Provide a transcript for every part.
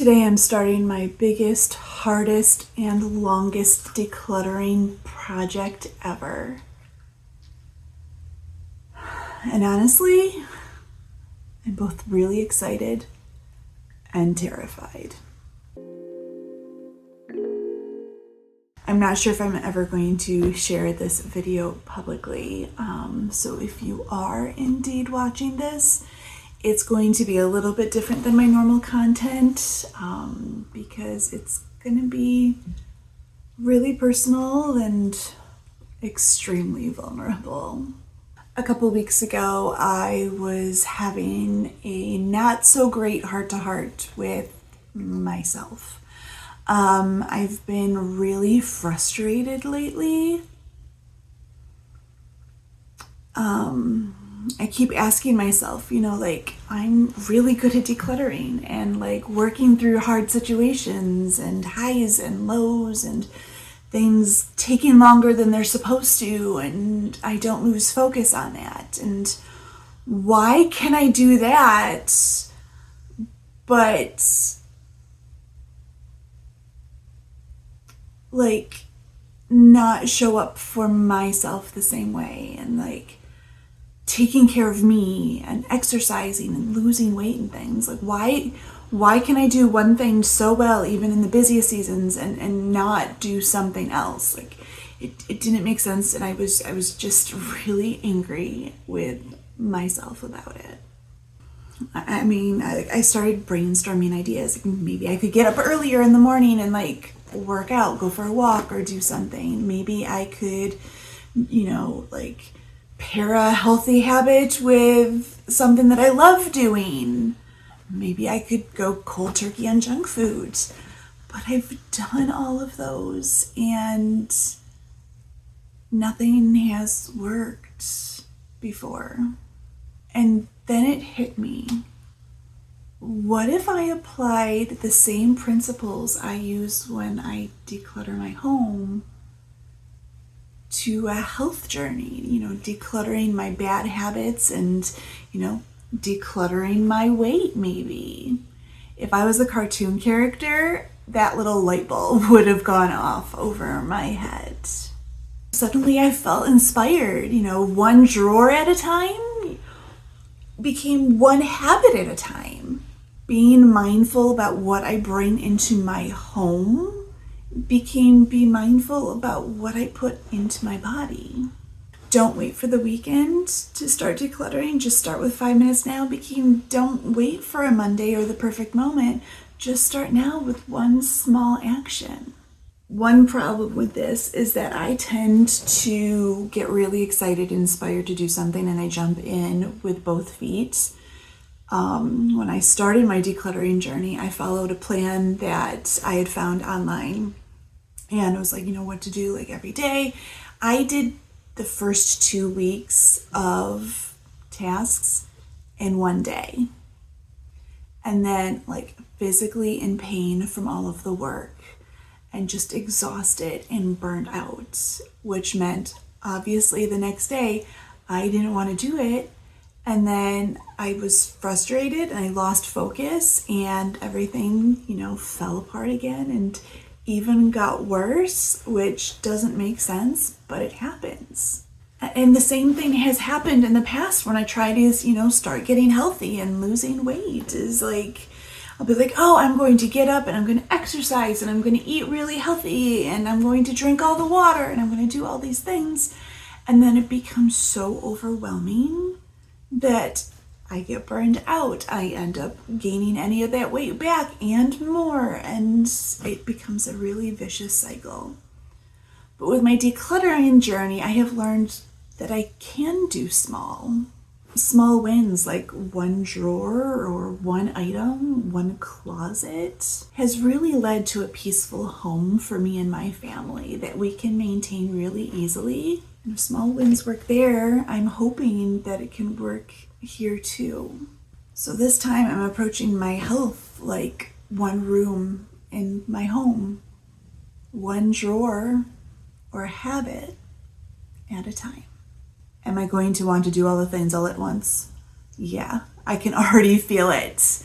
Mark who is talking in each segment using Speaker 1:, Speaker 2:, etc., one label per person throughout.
Speaker 1: Today I'm starting my biggest, hardest, and longest decluttering project ever. And honestly, I'm both really excited and terrified. I'm not sure if I'm ever going to share this video publicly, so if you are indeed watching this, it's going to be a little bit different than my normal content because it's going to be really personal and extremely vulnerable. A couple weeks ago, I was having a not so great heart-to-heart with myself. I've been really frustrated lately. I keep asking myself, I'm really good at decluttering and working through hard situations and highs and lows and things taking longer than they're supposed to, and I don't lose focus on that. And why can I do that, but not show up for myself the same way, and taking care of me and exercising and losing weight and things? Why can I do one thing so well even in the busiest seasons and not do something else? It didn't make sense, and I was just really angry with myself about it. I started brainstorming ideas. Maybe I could get up earlier in the morning and work out, go for a walk, or do something. Maybe I could, pair a healthy habit with something that I love doing. Maybe I could go cold turkey on junk foods. But I've done all of those and nothing has worked before. And then it hit me. What if I applied the same principles I use when I declutter my home to a health journey, decluttering my bad habits and, decluttering my weight maybe? If I was a cartoon character, that little light bulb would have gone off over my head. Suddenly I felt inspired, one drawer at a time became one habit at a time. Being mindful about what I bring into my home became be mindful about what I put into my body. Don't wait for the weekend to start decluttering. Just start with 5 minutes now became don't wait for a Monday or the perfect moment. Just start now with one small action. One problem with this is that I tend to get really excited and inspired to do something, and I jump in with both feet. When I started my decluttering journey, I followed a plan that I had found online, and it was what to do every day. I did the first 2 weeks of tasks in one day, and then physically in pain from all of the work and just exhausted and burned out, which meant obviously the next day I didn't want to do it. And then I was frustrated and I lost focus, and everything, fell apart again and even got worse, which doesn't make sense, but it happens. And the same thing has happened in the past when I tried to, start getting healthy and losing weight. Is I'll be oh, I'm going to get up and I'm going to exercise and I'm going to eat really healthy and I'm going to drink all the water and I'm going to do all these things. And then it becomes so overwhelming that I get burned out. I end up gaining any of that weight back and more, and it becomes a really vicious cycle. But with my decluttering journey, I have learned that I can do small wins, like one drawer or one item, one closet, has really led to a peaceful home for me and my family that we can maintain really easily. And if small wins work there, I'm hoping that it can work here too. So this time I'm approaching my health like one room in my home, one drawer or habit at a time. Am I going to want to do all the things all at once? Yeah, I can already feel it.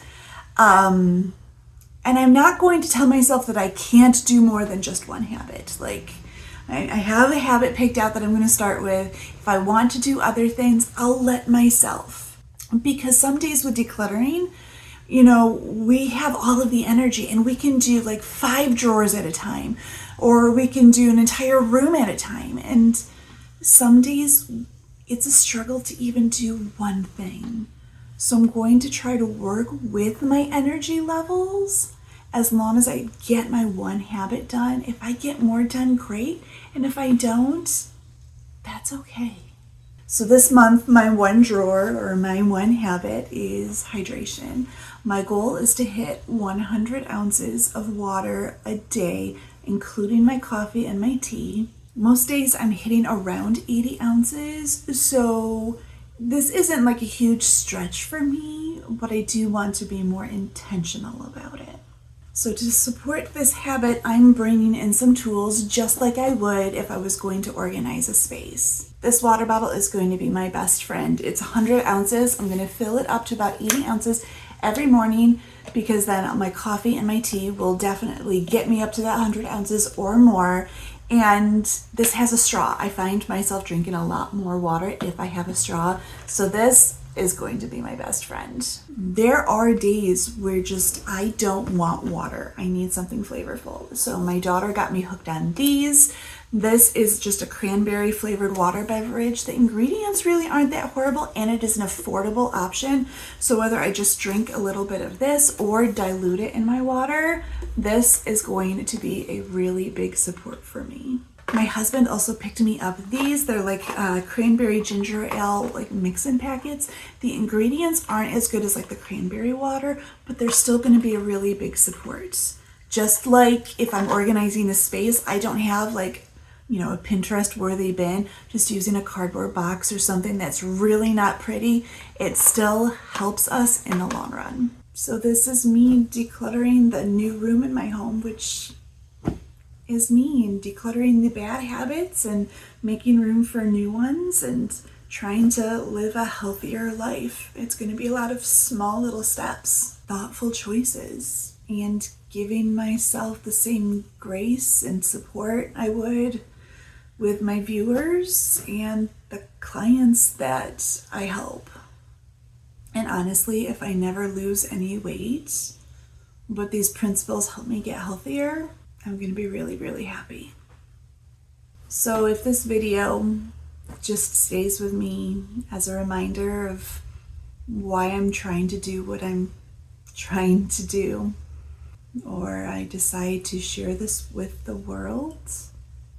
Speaker 1: And I'm not going to tell myself that I can't do more than just one habit. Like, I have a habit picked out that I'm going to start with. If I want to do other things, I'll let myself. Because some days with decluttering, we have all of the energy and we can do like 5 drawers at a time, or we can do an entire room at a time. And some days it's a struggle to even do one thing. So I'm going to try to work with my energy levels as long as I get my one habit done. If I get more done, great. And if I don't, that's okay. So this month, my one drawer or my one habit is hydration. My goal is to hit 100 ounces of water a day, including my coffee and my tea. Most days I'm hitting around 80 ounces. So this isn't like a huge stretch for me, but I do want to be more intentional about it. So to support this habit, I'm bringing in some tools just like I would if I was going to organize a space. This water bottle is going to be my best friend. It's 100 ounces. I'm going to fill it up to about 80 ounces every morning, because then my coffee and my tea will definitely get me up to that 100 ounces or more. And this has a straw. I find myself drinking a lot more water if I have a straw. So this is going to be my best friend. There are days where I don't want water. I need something flavorful. So my daughter got me hooked on these. This is just a cranberry flavored water beverage. The ingredients really aren't that horrible, and it is an affordable option. So whether I just drink a little bit of this or dilute it in my water, this is going to be a really big support for me. My husband also picked me up these. They're like cranberry ginger ale, like mix-in packets. The ingredients aren't as good as like the cranberry water, but they're still going to be a really big support. Just like if I'm organizing a space, I don't have like, a Pinterest worthy bin, just using a cardboard box or something that's really not pretty. It still helps us in the long run. So this is me decluttering the new room in my home, which is me, and decluttering the bad habits and making room for new ones and trying to live a healthier life. It's going to be a lot of small little steps, thoughtful choices, and giving myself the same grace and support I would with my viewers and the clients that I help. And honestly, if I never lose any weight, but these principles help me get healthier, I'm going to be really, really happy. So if this video just stays with me as a reminder of why I'm trying to do what I'm trying to do, or I decide to share this with the world,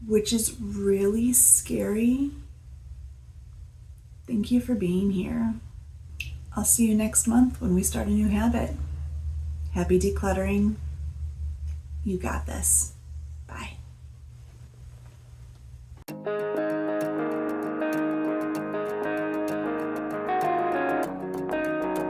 Speaker 1: which is really scary, thank you for being here. I'll see you next month when we start a new habit. Happy decluttering. You got this.